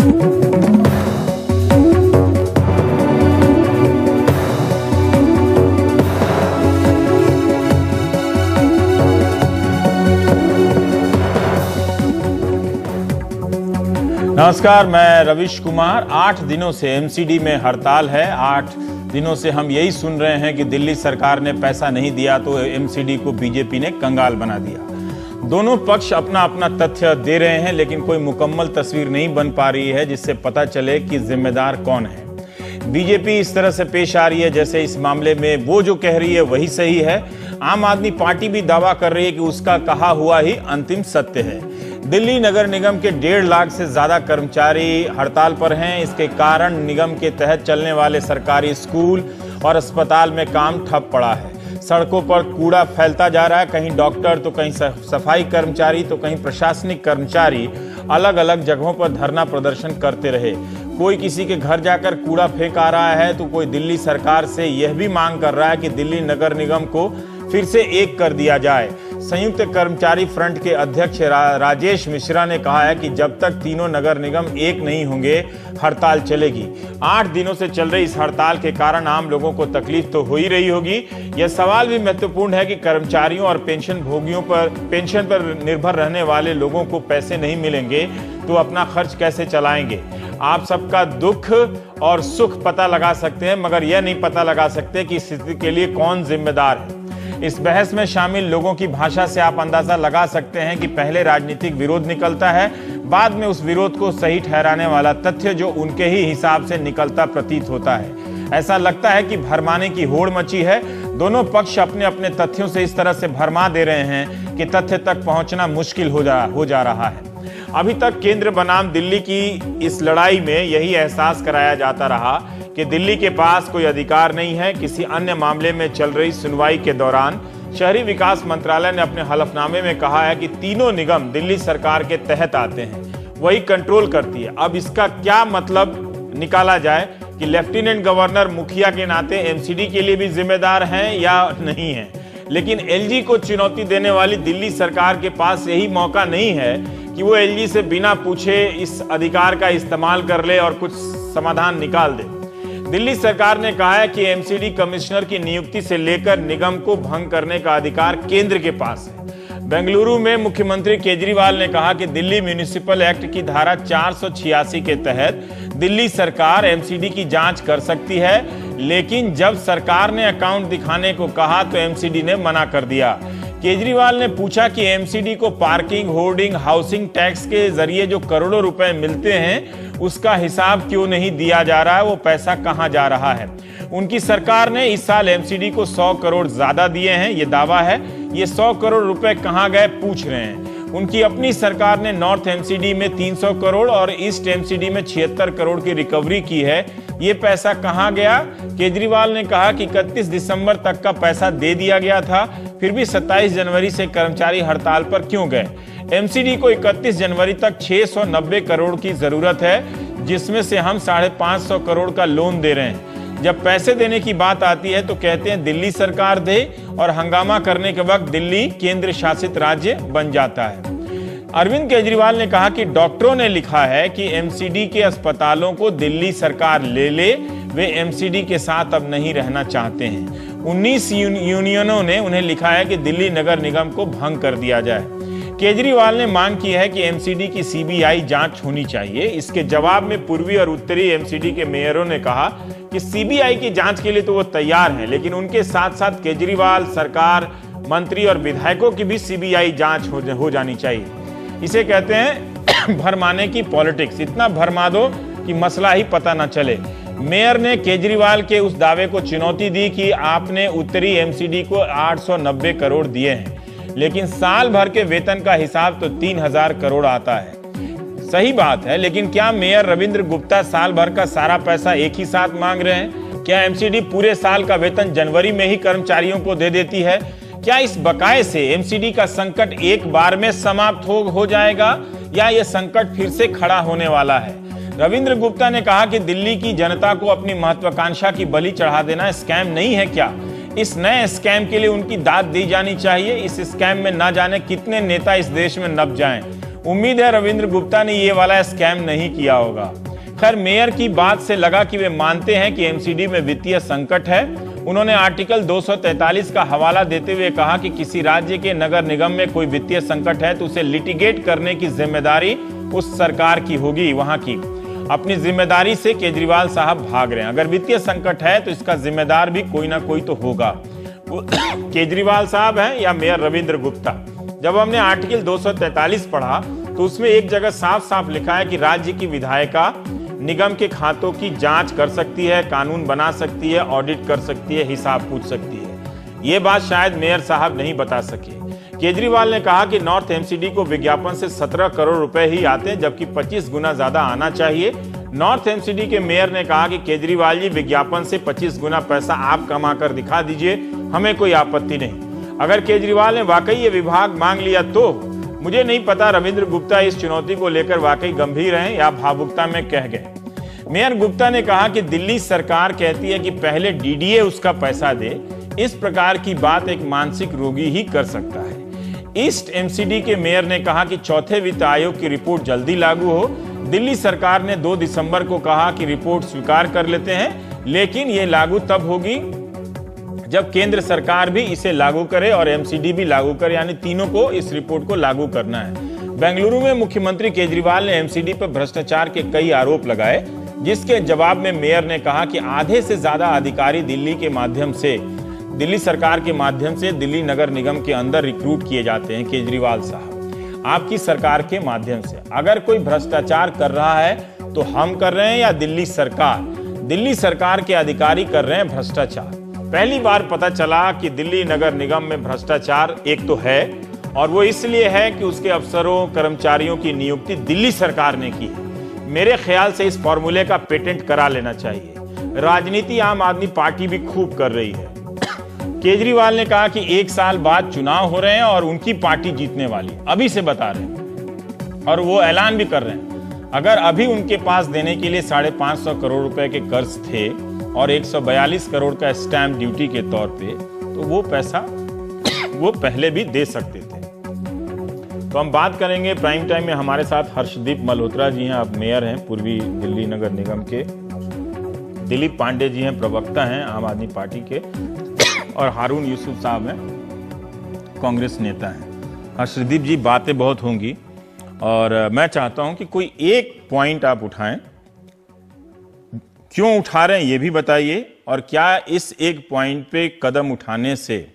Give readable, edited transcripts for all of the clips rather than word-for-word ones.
नमस्कार, मैं रविश कुमार। 8 दिनों से एमसीडी में हड़ताल है। 8 दिनों से हम यही सुन रहे हैं कि दिल्ली सरकार ने पैसा नहीं दिया तो एमसीडी को बीजेपी ने कंगाल बना दिया। दोनों पक्ष अपना अपना तथ्य दे रहे हैं, लेकिन कोई मुकम्मल तस्वीर नहीं बन पा रही है जिससे पता चले कि जिम्मेदार कौन है। बीजेपी इस तरह से पेश आ रही है जैसे इस मामले में वो जो कह रही है वही सही है। आम आदमी पार्टी भी दावा कर रही है कि उसका कहा हुआ ही अंतिम सत्य है। दिल्ली नगर निगम के 1.5 लाख से ज्यादा कर्मचारी हड़ताल पर हैं। इसके कारण निगम के तहत चलने वाले सरकारी स्कूल और अस्पताल में काम ठप पड़ा है। सड़कों पर कूड़ा फैलता जा रहा है। कहीं डॉक्टर तो कहीं सफाई कर्मचारी तो कहीं प्रशासनिक कर्मचारी अलग अलग जगहों पर धरना प्रदर्शन करते रहे। कोई किसी के घर जाकर कूड़ा फेंक आ रहा है तो कोई दिल्ली सरकार से यह भी मांग कर रहा है कि दिल्ली नगर निगम को फिर से एक कर दिया जाए। संयुक्त कर्मचारी फ्रंट के अध्यक्ष राजेश मिश्रा ने कहा है कि जब तक तीनों नगर निगम एक नहीं होंगे हड़ताल चलेगी। 8 दिनों से चल रही इस हड़ताल के कारण आम लोगों को तकलीफ तो हो ही रही होगी। यह सवाल भी महत्वपूर्ण है कि कर्मचारियों और पेंशन पर निर्भर रहने वाले लोगों को पैसे नहीं मिलेंगे तो अपना खर्च कैसे चलाएंगे। आप सबका दुख और सुख पता लगा सकते हैं, मगर यह नहीं पता लगा सकते कि इस स्थिति के लिए कौन जिम्मेदार है। इस बहस में शामिल लोगों की भाषा से आप अंदाजा लगा सकते हैं कि पहले राजनीतिक विरोध निकलता है, बाद में उस विरोध को सही ठहराने वाला तथ्य जो उनके ही हिसाब से निकलता प्रतीत होता है। ऐसा लगता है कि भरमाने की होड़ मची है। दोनों पक्ष अपने अपने तथ्यों से इस तरह से भरमा दे रहे हैं कि तथ्य तक पहुंचना मुश्किल हो जा रहा है। अभी तक केंद्र बनाम दिल्ली की इस लड़ाई में यही एहसास कराया जाता रहा कि दिल्ली के पास कोई अधिकार नहीं है। किसी अन्य मामले में चल रही सुनवाई के दौरान शहरी विकास मंत्रालय ने अपने हलफनामे में कहा है कि तीनों निगम दिल्ली सरकार के तहत आते हैं, वही कंट्रोल करती है। अब इसका क्या मतलब निकाला जाए कि लेफ्टिनेंट गवर्नर मुखिया के नाते एमसीडी के लिए भी जिम्मेदार हैं या नहीं है। लेकिन एलजी को चुनौती देने वाली दिल्ली सरकार के पास यही मौका नहीं है कि वो एलजी से बिना पूछे इस अधिकार का इस्तेमाल कर ले और कुछ समाधान निकाल दे। दिल्ली सरकार ने कहा है कि एमसीडी कमिश्नर की नियुक्ति से लेकर निगम को भंग करने का अधिकार केंद्र के पास है। बेंगलुरु में मुख्यमंत्री केजरीवाल ने कहा कि दिल्ली म्युनिसिपल एक्ट की धारा 486 के तहत दिल्ली सरकार एमसीडी की जांच कर सकती है, लेकिन जब सरकार ने अकाउंट दिखाने को कहा तो एमसीडी ने मना कर दिया। केजरीवाल ने पूछा कि एमसीडी को पार्किंग, होर्डिंग, हाउसिंग टैक्स के जरिए जो करोड़ों रुपए मिलते हैं उसका हिसाब क्यों नहीं दिया जा रहा है, वो पैसा कहां जा रहा है। उनकी सरकार ने इस साल एमसीडी को 100 करोड़ ज्यादा दिए हैं, ये दावा है। ये 100 करोड़ रुपए कहां गए पूछ रहे हैं। उनकी अपनी सरकार ने नॉर्थ एमसीडी में 300 करोड़ और ईस्ट एमसीडी में 76 करोड़ की रिकवरी की है। ये पैसा कहां गया? केजरीवाल ने कहा कि 31 दिसंबर तक का पैसा दे दिया गया था, फिर भी 27 जनवरी से कर्मचारी हड़ताल पर क्यों गए। एमसीडी को 31 जनवरी तक 690 करोड़ की जरूरत है, जिसमें से हम 550 करोड़ का लोन दे रहे हैं। जब पैसे देने की बात आती है तो कहते हैं दिल्ली सरकार दे, और हंगामा करने के वक्त दिल्ली केंद्र शासित राज्य बन जाता है। अरविंद केजरीवाल ने कहा कि डॉक्टरों ने लिखा है कि एमसीडी के अस्पतालों को दिल्ली सरकार ले ले, वे एमसीडी के साथ अब नहीं रहना चाहते हैं। 19 यूनियनों ने उन्हें लिखा है कि दिल्ली नगर निगम को भंग कर दिया जाए। केजरीवाल ने मांग की है कि एमसीडी की सीबीआई जांच होनी चाहिए। इसके जवाब में पूर्वी और उत्तरी एमसीडी के मेयरों ने कहा कि सीबीआई की जांच के लिए तो वो तैयार हैं, लेकिन उनके साथ साथ केजरीवाल सरकार, मंत्री और विधायकों की भी सीबीआई जांच हो जानी चाहिए। इसे कहते हैं भरमाने की पॉलिटिक्स। इतना भरमा दो कि मसला ही पता न चले। मेयर ने केजरीवाल के उस दावे को चुनौती दी कि आपने उत्तरी एमसीडी को 890 करोड़ दिए हैं, लेकिन साल भर के वेतन का हिसाब तो 3000 करोड़ आता है। सही बात है, लेकिन क्या मेयर रविंद्र गुप्ता साल भर का सारा पैसा एक ही साथ मांग रहे हैं? क्या एमसीडी पूरे साल का वेतन जनवरी में ही कर्मचारियों को दे देती है? क्या इस बकाये से एमसीडी का संकट एक बार में समाप्त हो जाएगा, या यह संकट फिर से खड़ा होने वाला है? रविंद्र गुप्ता ने कहा कि दिल्ली की जनता को अपनी महत्वाकांक्षा की बलि चढ़ा देना स्कैम नहीं है क्या? इस नए स्कैम के लिए उनकी दाद दी जानी चाहिए। इस स्कैम में न जाने कितने नेता इस देश में नप जाएं। उम्मीद है रविंद्र गुप्ता ने ये वाला स्कैम नहीं किया होगा। खैर, मेयर की बात से लगा कि वे मानते हैं कि एमसीडी में वित्तीय संकट है। उन्होंने आर्टिकल 243 का हवाला देते हुए कहा कि किसी राज्य के नगर निगम में कोई वित्तीय संकट है तो उसे लिटिगेट करने की जिम्मेदारी उस सरकार की होगी, वहां की। अपनी जिम्मेदारी से केजरीवाल साहब भाग रहे हैं। अगर वित्तीय संकट है तो इसका जिम्मेदार भी कोई ना कोई तो होगा, केजरीवाल साहब हैं या मेयर रविंद्र गुप्ता। जब हमने आर्टिकल 243 पढ़ा तो उसमें एक जगह साफ साफ लिखा है कि राज्य की विधायिका निगम के खातों की जांच कर सकती है, कानून बना सकती है, ऑडिट कर सकती है, हिसाब पूछ सकती है। ये बात शायद मेयर साहब नहीं बता सके। केजरीवाल ने कहा कि नॉर्थ एमसीडी को विज्ञापन से 17 करोड़ रुपए ही आते हैं, जबकि 25 गुना ज्यादा आना चाहिए। नॉर्थ एमसीडी के मेयर ने कहा कि केजरीवाल जी, विज्ञापन से 25 गुना पैसा आप कमा कर दिखा दीजिए, हमें कोई आपत्ति नहीं। अगर केजरीवाल ने वाकई ये विभाग मांग लिया तो मुझे नहीं पता रविंद्र गुप्ता इस चुनौती को लेकर वाकई गंभीर हैं या भावुकता में कह गए। मेयर गुप्ता ने कहा कि दिल्ली सरकार कहती है कि पहले डीडीए उसका पैसा दे। इस प्रकार की बात एक मानसिक रोगी ही कर सकता है। ईस्ट एमसीडी के मेयर ने कहा कि चौथे वित्त आयोग की रिपोर्ट जल्दी लागू हो। दिल्ली सरकार ने 2 दिसंबर को कहा कि रिपोर्ट स्वीकार कर लेते हैं, लेकिन ये लागू तब होगी जब केंद्र सरकार भी इसे लागू करे और एमसीडी भी लागू करे, यानी तीनों को इस रिपोर्ट को लागू करना है। बेंगलुरु में मुख्यमंत्री केजरीवाल ने एमसीडी पर भ्रष्टाचार के कई आरोप लगाए, जिसके जवाब में मेयर ने कहा कि आधे से ज्यादा अधिकारी दिल्ली सरकार के माध्यम से दिल्ली नगर निगम के अंदर रिक्रूट किए जाते हैं। केजरीवाल साहब, आपकी सरकार के माध्यम से अगर कोई भ्रष्टाचार कर रहा है तो हम कर रहे हैं या दिल्ली सरकार के अधिकारी कर रहे हैं भ्रष्टाचार। पहली बार पता चला कि दिल्ली नगर निगम में भ्रष्टाचार एक तो है, और वो इसलिए है कि उसके अफसरों कर्मचारियों की नियुक्ति दिल्ली सरकार ने की है। मेरे ख्याल से इस फॉर्मूले का पेटेंट करा लेना चाहिए। राजनीति आम आदमी पार्टी भी खूब कर रही है। केजरीवाल ने कहा कि 1 साल बाद चुनाव हो रहे हैं और उनकी पार्टी जीतने वाली, अभी से बता रहे हैं और वो ऐलान भी कर रहे हैं। अगर अभी उनके पास देने के लिए 550 करोड़ रुपए के कर्ज थे और 142 करोड़ का स्टैंप ड्यूटी के तौर पे, तो वो पैसा वो पहले भी दे सकते थे। तो हम बात करेंगे प्राइम टाइम में। हमारे साथ हर्षदीप मल्होत्रा जी हैं, आप मेयर हैं पूर्वी दिल्ली नगर निगम के। दिलीप पांडे जी हैं, प्रवक्ता हैं आम आदमी पार्टी के, और हारून यूसुफ साहब हैं, कांग्रेस नेता हैं। हर्षदीप जी, बातें बहुत होंगी और मैं चाहता हूं कि कोई एक पॉइंट आप उठाएं। क्यों उठा रहे हैं ये भी बताइए, और क्या इस एक पॉइंट पे कदम उठाने से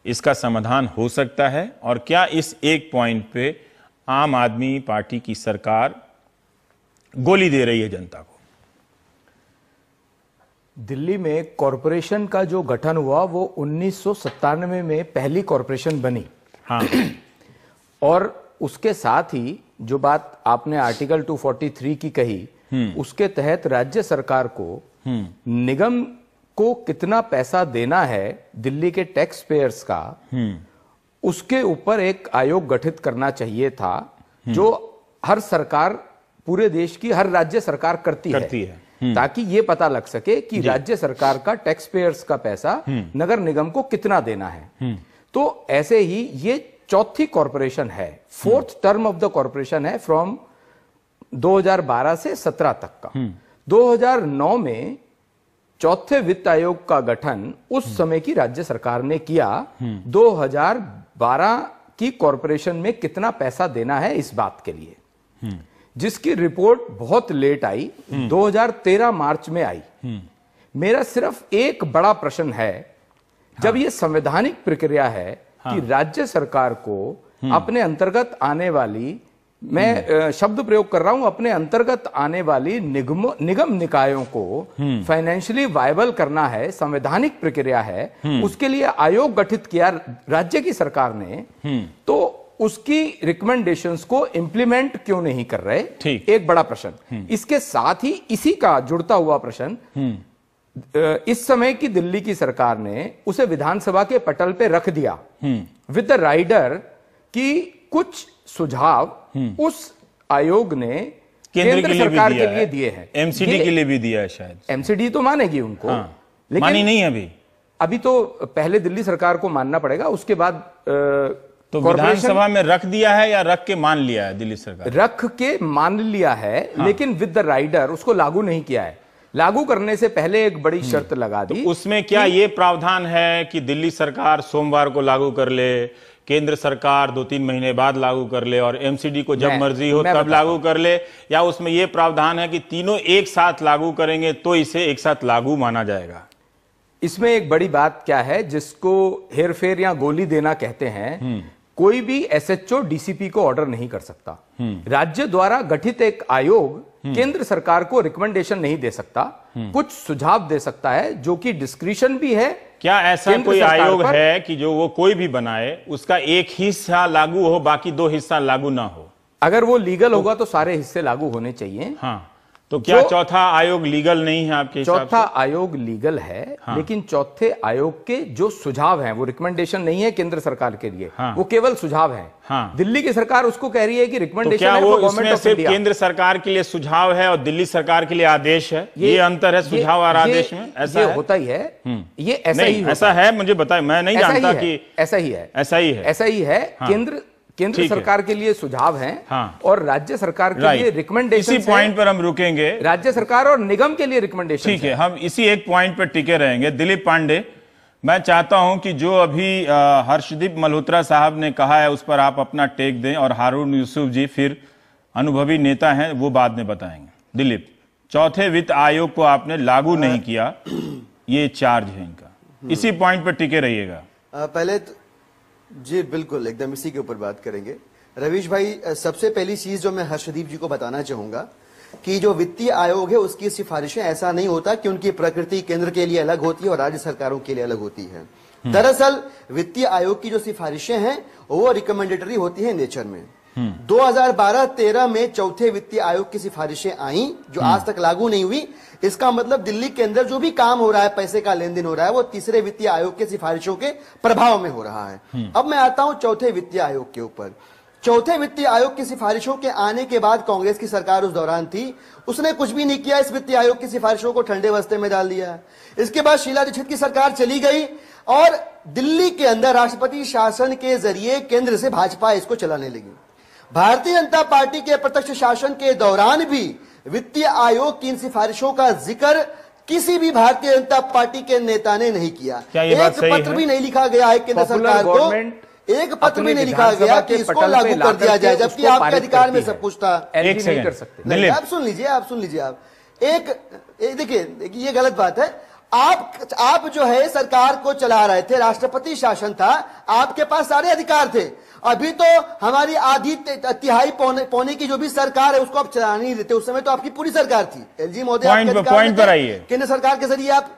इसका समाधान हो सकता है, और क्या इस एक पॉइंट पे आम आदमी पार्टी की सरकार गोली दे रही है जनता को? दिल्ली में कॉरपोरेशन का जो गठन हुआ वो 1997 में पहली कॉरपोरेशन बनी। हाँ। और उसके साथ ही जो बात आपने आर्टिकल 243 की कही, उसके तहत राज्य सरकार को निगम को कितना पैसा देना है दिल्ली के टैक्स पेयर्स का, उसके ऊपर एक आयोग गठित करना चाहिए था, जो हर सरकार, पूरे देश की हर राज्य सरकार करती है। ताकि ये पता लग सके कि राज्य सरकार का टैक्स पेयर्स का पैसा नगर निगम को कितना देना है। तो ऐसे ही ये चौथी कॉरपोरेशन है, 4th term of the corporation है, फ्रॉम 2012 से 17 तक का। 2009 में चौथे वित्त आयोग का गठन उस समय की राज्य सरकार ने किया। 2012 की कॉरपोरेशन में कितना पैसा देना है इस बात के लिए, जिसकी रिपोर्ट बहुत लेट आई, 2013 मार्च में आई। मेरा सिर्फ एक बड़ा प्रश्न है, जब ये संवैधानिक प्रक्रिया है कि राज्य सरकार को अपने अंतर्गत आने वाली, मैं शब्द प्रयोग कर रहा हूं, अपने अंतर्गत आने वाली निगम निकायों को फाइनेंशियली वायबल करना है, संवैधानिक प्रक्रिया है, उसके लिए आयोग गठित किया राज्य की सरकार ने, तो उसकी रिकमेंडेशंस को इंप्लीमेंट क्यों नहीं कर रहे? एक बड़ा प्रश्न। इसके साथ ही इसी का जुड़ता हुआ प्रश्न, इस समय की दिल्ली की सरकार ने उसे विधानसभा के पटल पे रख दिया विद द राइडर कि कुछ सुझाव उस आयोग ने केंद्र सरकार के लिए दिए हैं, एमसीडी के लिए भी दिया है शायद। एमसीडी तो मानेगी उनको, लेकिन मानी नहीं। अभी तो पहले दिल्ली सरकार को मानना पड़ेगा, उसके बाद तो विधानसभा में रख दिया है या रख के मान लिया है दिल्ली सरकार? रख के मान लिया है, लेकिन विद द राइडर उसको लागू नहीं किया है। लागू करने से पहले एक बड़ी शर्त लगा दी। तो उसमें क्या ये प्रावधान है कि दिल्ली सरकार सोमवार को लागू कर ले, केंद्र सरकार 2-3 महीने बाद लागू कर ले, और एमसीडी को जब मर्जी हो तब लागू कर ले, या उसमें यह प्रावधान है कि तीनों एक साथ लागू करेंगे तो इसे एक साथ लागू माना जाएगा? इसमें एक बड़ी बात क्या है, जिसको हेरफेर या गोली देना कहते हैं, कोई भी एसएचओ डीसीपी को ऑर्डर नहीं कर सकता। राज्य द्वारा गठित एक आयोग केंद्र सरकार को रिकमेंडेशन नहीं दे सकता, कुछ सुझाव दे सकता है, जो कि डिस्क्रिशन भी है। क्या ऐसा कोई आयोग है कि जो वो कोई भी बनाए उसका एक हिस्सा लागू हो, बाकी 2 हिस्सा लागू ना हो? अगर वो लीगल होगा तो सारे हिस्से लागू होने चाहिए। हाँ, तो क्या चौथा आयोग लीगल नहीं है आपके हिसाब से? चौथा आयोग लीगल है, लेकिन चौथे आयोग के जो सुझाव हैं वो रिकमेंडेशन नहीं है केंद्र सरकार के लिए, वो केवल सुझाव है। दिल्ली की सरकार उसको कह रही है कि रिकमेंडेशन है, वो उसमें सिर्फ केंद्र सरकार के लिए सुझाव है और दिल्ली सरकार के लिए आदेश है? ये अंतर है सुझाव और आदेश में? ऐसा होता ही है, ये ऐसा ही ऐसा है, मुझे बताए, मैं नहीं जानता कि ऐसा ही है। ऐसा ही है। केंद्र सरकार के लिए सुझाव हैं, और राज्य सरकार के लिए रिकमेंडेशन। इसी पॉइंट पर हम रुकेंगे। राज्य सरकार और निगम के लिए रिकमेंडेशन। ठीक है, हम इसी एक पॉइंट पर टिके रहेंगे। दिलीप पांडे, मैं चाहता हूं कि जो अभी हर्षदीप मल्होत्रा साहब ने कहा है उस पर आप अपना टेक दें, और हारून यूसुफ जी फिर अनुभवी नेता हैं, वो बाद में बताएंगे। दिलीप, चौथे वित्त आयोग को आपने लागू नहीं किया, ये चार्ज है इनका, इसी पॉइंट पर टिके रहिएगा। पहले जी बिल्कुल, एकदम इसी के ऊपर बात करेंगे। रवीश भाई, सबसे पहली चीज जो मैं हर्षदीप जी को बताना चाहूंगा कि जो वित्तीय आयोग है उसकी सिफारिशें, ऐसा नहीं होता कि उनकी प्रकृति केंद्र के लिए अलग होती है और राज्य सरकारों के लिए अलग होती है। दरअसल वित्तीय आयोग की जो सिफारिशें हैं वो रिकमेंडेटरी होती है नेचर में। 2012-13 में चौथे वित्तीय आयोग की सिफारिशें आई जो आज तक लागू नहीं हुई। इसका मतलब दिल्ली के अंदर जो भी काम हो रहा है, पैसे का लेन देन हो रहा है, वो तीसरे वित्तीय आयोग के सिफारिशों के प्रभाव में हो रहा है। अब मैं आता हूं चौथे वित्तीय आयोग के ऊपर। चौथे वित्तीय आयोग की सिफारिशों के आने के बाद कांग्रेस की सरकार उस दौरान थी, उसने कुछ भी नहीं किया, इस वित्तीय आयोग की सिफारिशों को ठंडे बस्ते में डाल दिया। इसके बाद शीला दीक्षित की सरकार चली गई और दिल्ली के अंदर राष्ट्रपति शासन के जरिए केंद्र से भाजपा इसको चलाने लगी। भारतीय जनता पार्टी के प्रत्यक्ष शासन के दौरान भी वित्तीय आयोग की इन सिफारिशों का जिक्र किसी भी भारतीय जनता पार्टी के नेता ने नहीं किया। एक पत्र भी नहीं लिखा गया है केंद्र सरकार को, एक पत्र भी नहीं लिखा गया कि इसको लागू कर दिया जाए, जबकि आपके अधिकार में सब कुछ था। एक नहीं कर सकते। नहीं, आप सुन लीजिए, आप एक देखिए, ये गलत बात है। आप जो है सरकार को चला रहे थे, राष्ट्रपति शासन था, आपके पास सारे अधिकार थे। अभी तो हमारी आधी तिहाई पौने की जो भी सरकार है उसको आप चला नहीं देते, उस समय तो आपकी पूरी सरकार थी। एलजी महोदय पॉइंट पर आइए, केंद्र सरकार के जरिए आप।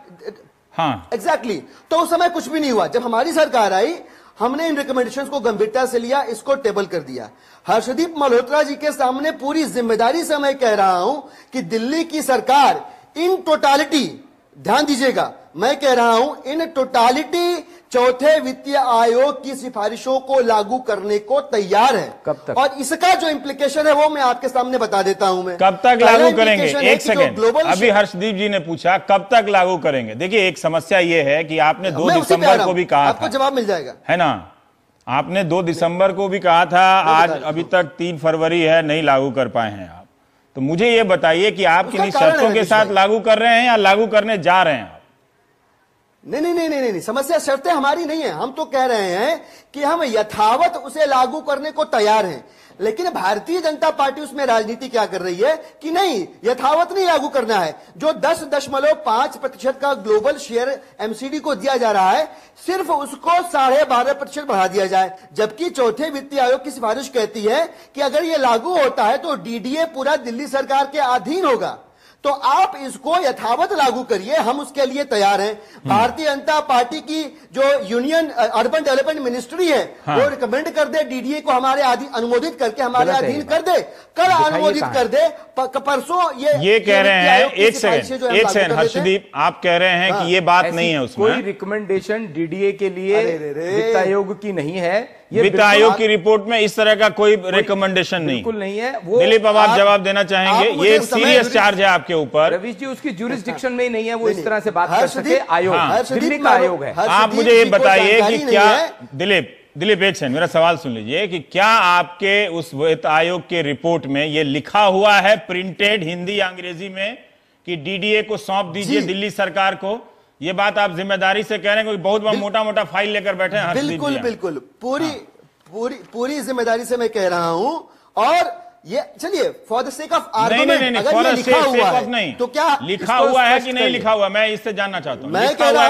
हाँ, एग्जैक्टली। तो उस समय कुछ भी नहीं हुआ। जब हमारी सरकार आई, हमने इन रिकमेंडेशंस को गंभीरता से लिया, इसको टेबल कर दिया। हर्षदीप मल्होत्रा जी के सामने पूरी जिम्मेदारी से मैं कह रहा हूं कि दिल्ली की सरकार इन टोटालिटी, ध्यान दीजिएगा, मैं कह रहा हूं इन टोटालिटी चौथे वित्तीय आयोग की सिफारिशों को लागू करने को तैयार है। कब तक? और इसका जो इंप्लीकेशन है वो मैं आपके सामने बता देता हूं। मैं कब तक लागू करेंगे? एक सेकंड, अभी हर्षदीप जी ने पूछा कब तक लागू करेंगे। देखिए, एक समस्या ये है कि आपने 2 दिसंबर को भी कहा था, आपको जवाब मिल जाएगा, है ना? आपने 2 दिसंबर को भी कहा था, आज अभी तक 3 फरवरी है, नहीं लागू कर पाए हैं आप। तो मुझे ये बताइए कि आप किन्हीं शर्तों के साथ लागू कर रहे हैं या लागू करने जा रहे हैं आप? नहीं, समस्या शर्तें हमारी नहीं है। हम तो कह रहे हैं कि हम यथावत उसे लागू करने को तैयार हैं, लेकिन भारतीय जनता पार्टी उसमें राजनीति क्या कर रही है कि नहीं, यथावत नहीं लागू करना है। जो 10.5% का ग्लोबल शेयर एमसीडी को दिया जा रहा है, सिर्फ उसको 12.5% बढ़ा दिया जाए। जबकि चौथे वित्तीय आयोग की सिफारिश कहती है कि अगर यह लागू होता है तो डीडीए पूरा दिल्ली सरकार के अधीन होगा। तो आप इसको यथावत लागू करिए, हम उसके लिए तैयार हैं। भारतीय जनता पार्टी की जो यूनियन अर्बन डेवलपमेंट मिनिस्ट्री है, वो रिकमेंड कर दे डीडीए को हमारे अनुमोदित करके हमारे अधीन कर दे, कल अनुमोदित कर दे, परसों ये कह रहे हैं। एक सेकंड हर्षदीप, आप कह रहे हैं कि ये बात नहीं है, उसमें कोई रिकमेंडेशन डीडीए के लिए वित्त आयोग की नहीं है। वित्त आयोग की रिपोर्ट में इस तरह का कोई रिकमेंडेशन बिल्कुल नहीं है। दिलीप, अब आप जवाब देना चाहेंगे? ये एक सीरियस चार्ज है आपके ऊपर। रवीश जी, उसकी ज्यूरिसडिक्शन में ही नहीं है वो इस तरह से बात कर सके। आयोग दिल्ली का आयोग है। आप मुझे ये बताइए कि क्या, दिलीप दिलीप एक सेकंड, मेरा सवाल सुन लीजिए कि क्या आपके उस वित्त आयोग के रिपोर्ट में ये लिखा हुआ है प्रिंटेड हिंदी या अंग्रेजी में कि डीडीए को सौंप दीजिए दिल्ली सरकार को? ये बात आप जिम्मेदारी से कह रहे हैं, क्योंकि बहुत मोटा मोटा फाइल लेकर बैठे हैं। बिल्कुल बिल्कुल, पूरी जिम्मेदारी से मैं कह रहा हूं। और ये चलिए, for the sake of argument, अगर ये लिखा हुआ है तो क्या लिखा हुआ है कि नहीं लिखा हुआ, मैं इससे जानना चाहता हूं। मैं कह रहा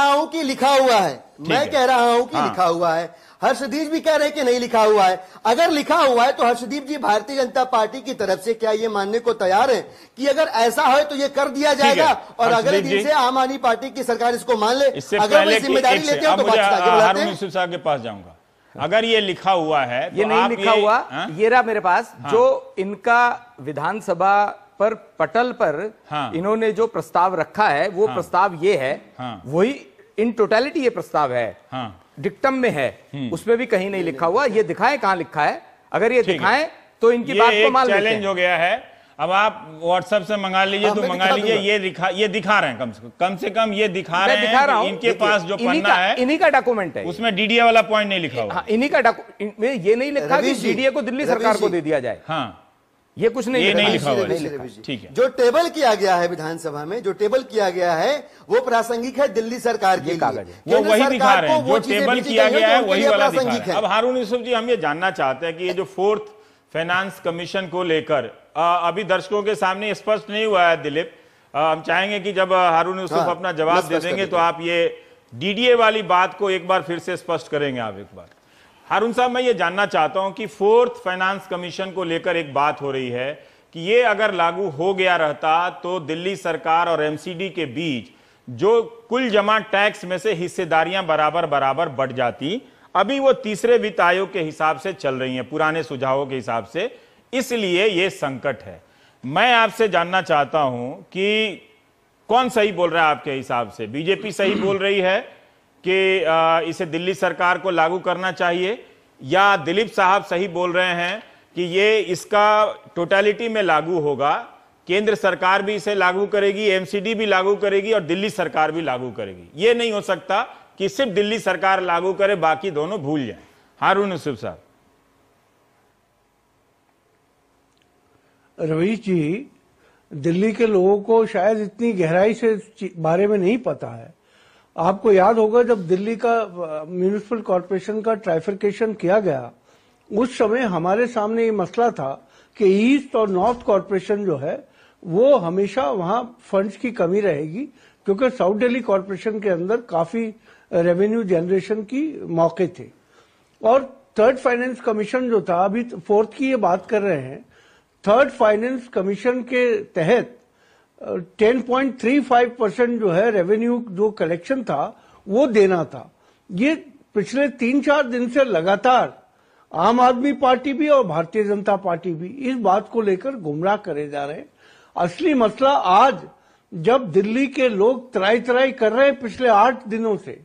हूं कि लिखा हुआ है, मैं कह रहा हूं कि लिखा हुआ है। हर्षदीप भी कह रहे हैं कि नहीं लिखा हुआ है। अगर लिखा हुआ है तो हर्षदीप जी भारतीय जनता पार्टी की तरफ से क्या ये मानने को तैयार है कि अगर ऐसा है तो ये कर दिया जाएगा और अगले दिन से आम आदमी पार्टी की सरकार इसको मान ले? अगर वो जिम्मेदारी लेते हैं तो बात आगे बढ़ाते हैं। यूसुफ साहब के पास जाऊंगा। अगर ये लिखा हुआ है तो ये नहीं लिखा हुआ, ये रहा मेरे पास जो इनका विधानसभा पर पटल पर इन्होंने जो प्रस्ताव रखा है वो प्रस्ताव ये है, वही इन टोटलिटी ये प्रस्ताव है, डिक्टम में है, उसमें भी कहीं नहीं लिखा हुआ। ये दिखाएं कहां लिखा है, अगर ये दिखाएं तो इनकी बात को मान लेते हैं। चैलेंज हो गया है, अब आप व्हाट्सएप से मंगा लीजिए तो मंगा लीजिए। ये दिखा रहे हैं, कम से कम ये दिखा रहे हैं कि इनके पास जो पन्ना है इन्हीं का डॉक्यूमेंट है, उसमें डीडीए वाला पॉइंट नहीं लिखा हुआ। इन्हीं का ये नहीं लिखा कि डीडीए को दिल्ली सरकार को दे दिया जाए। हाँ, ये कुछ नहीं, ये नहीं लिखा हुआ। ठीक है, जो टेबल किया गया है विधानसभा में, जो टेबल किया गया है वो प्रासंगिक है दिल्ली सरकार के कागज है, वो वही दिखा रहे हैं। जो टेबल किया गया है वही वाला दिखा रहे हैं। अब हारून यूसुफ जी, हम ये जानना चाहते हैं कि ये जो 4th फाइनेंस कमीशन को लेकर अभी दर्शकों के सामने स्पष्ट नहीं हुआ है दिलीप, हम चाहेंगे कि जब हारून यूसुफ अपना जवाब दे देंगे तो आप ये डीडीए वाली बात को एक बार फिर से स्पष्ट करेंगे आप एक बार। हारून साहब, मैं ये जानना चाहता हूं कि 4th फाइनेंस कमीशन को लेकर एक बात हो रही है कि ये अगर लागू हो गया रहता तो दिल्ली सरकार और एमसीडी के बीच जो कुल जमा टैक्स में से हिस्सेदारियां बराबर बराबर बढ़ जाती। अभी वो तीसरे वित्त आयोग के हिसाब से चल रही हैं, पुराने सुझावों के हिसाब से, इसलिए ये संकट है। मैं आपसे जानना चाहता हूं कि कौन सही बोल रहा है आपके हिसाब से? बीजेपी सही बोल रही है कि इसे दिल्ली सरकार को लागू करना चाहिए, या दिलीप साहब सही बोल रहे हैं कि ये इसका टोटलिटी में लागू होगा, केंद्र सरकार भी इसे लागू करेगी, एमसीडी भी लागू करेगी और दिल्ली सरकार भी लागू करेगी? ये नहीं हो सकता कि सिर्फ दिल्ली सरकार लागू करे, बाकी दोनों भूल जाएं। हारून यूसुफ साहब। रवीश जी, दिल्ली के लोगों को शायद इतनी गहराई से बारे में नहीं पता है। आपको याद होगा जब दिल्ली का म्यूनिसिपल कॉरपोरेशन का ट्राइफिकेशन किया गया, उस समय हमारे सामने ये मसला था कि ईस्ट और नॉर्थ कॉरपोरेशन जो है वो हमेशा वहां फंड्स की कमी रहेगी, क्योंकि साउथ दिल्ली कॉरपोरेशन के अंदर काफी रेवेन्यू जनरेशन की मौके थे। और 3rd फाइनेंस कमीशन जो था, अभी 4th की ये बात कर रहे हैं, 3rd फाइनेंस कमीशन के तहत 10.35% जो है रेवेन्यू जो कलेक्शन था वो देना था। ये पिछले 3-4 दिन से लगातार आम आदमी पार्टी भी और भारतीय जनता पार्टी भी इस बात को लेकर गुमराह करे जा रहे हैं। असली मसला आज जब दिल्ली के लोग त्राई कर रहे हैं पिछले 8 दिनों से,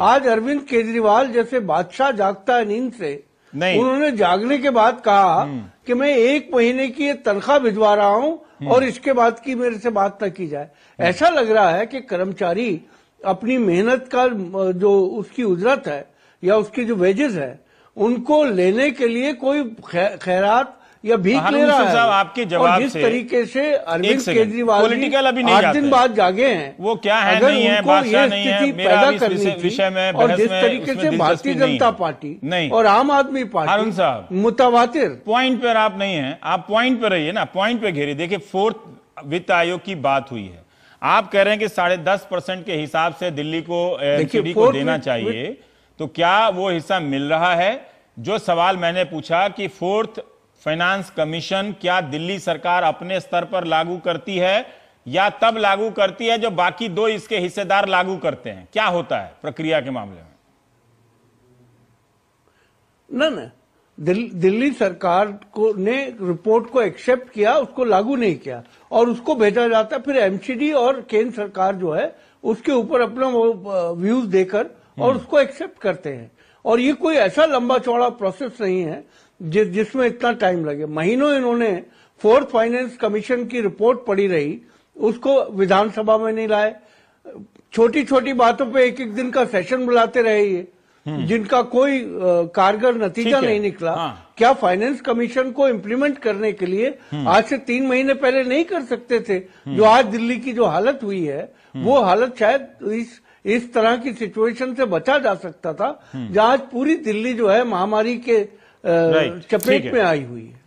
आज अरविंद केजरीवाल जैसे बादशाह जागता है नींद से, उन्होंने जागने के बाद कहा कि मैं 1 महीने की ये तनख्वाह भिजवा रहा हूं और इसके बाद की मेरे से बात न की जाए। ऐसा लग रहा है कि कर्मचारी अपनी मेहनत का जो उसकी उजरत है या उसकी जो वेजेस है उनको लेने के लिए कोई खैरात या भीख ले रहा है। आपके जवाब और जिस तरीके से अरविंद केजरीवाल पॉलिटिकल अभी नहीं 8 दिन बाद जागे हैं, वो क्या है अगर नहीं है, उनको ये स्थिति पैदा करनी विषय में थी, और जिस तरीके से भारतीय जनता पार्टी और आम आदमी पार्टी मुतवातिर पॉइंट पर आप नहीं है, आप पॉइंट पर रहिए ना, पॉइंट पे घेरिए। देखिए 4th वित्त आयोग की बात हुई है, आप कह रहे हैं कि 10.5% के हिसाब से दिल्ली को एमसीडी को देना चाहिए, तो क्या वो हिस्सा मिल रहा है? जो सवाल मैंने पूछा कि 4th फाइनेंस कमीशन क्या दिल्ली सरकार अपने स्तर पर लागू करती है या तब लागू करती है जो बाकी 2 इसके हिस्सेदार लागू करते हैं? क्या होता है प्रक्रिया के मामले में? ना दिल्ली सरकार को ने रिपोर्ट को एक्सेप्ट किया, उसको लागू नहीं किया और उसको भेजा जाता है, फिर एमसीडी और केंद्र सरकार जो है उसके ऊपर अपना व्यूज देकर और उसको एक्सेप्ट करते हैं। और ये कोई ऐसा लंबा चौड़ा प्रोसेस नहीं है जिसमें इतना टाइम लगे। महीनों इन्होंने 4th फाइनेंस कमीशन की रिपोर्ट पड़ी रही, उसको विधानसभा में नहीं लाए, छोटी छोटी बातों पे 1-1 दिन का सेशन बुलाते रहे। ये जिनका कोई कारगर नतीजा ठीक है। नहीं निकला, हाँ। क्या फाइनेंस कमीशन को इम्प्लीमेंट करने के लिए आज से 3 महीने पहले नहीं कर सकते थे? जो आज दिल्ली की जो हालत हुई है, वो हालत शायद इस तरह की सिचुएशन से बचा जा सकता था, जहां आज पूरी दिल्ली जो है महामारी के चपेट में आई हुई है।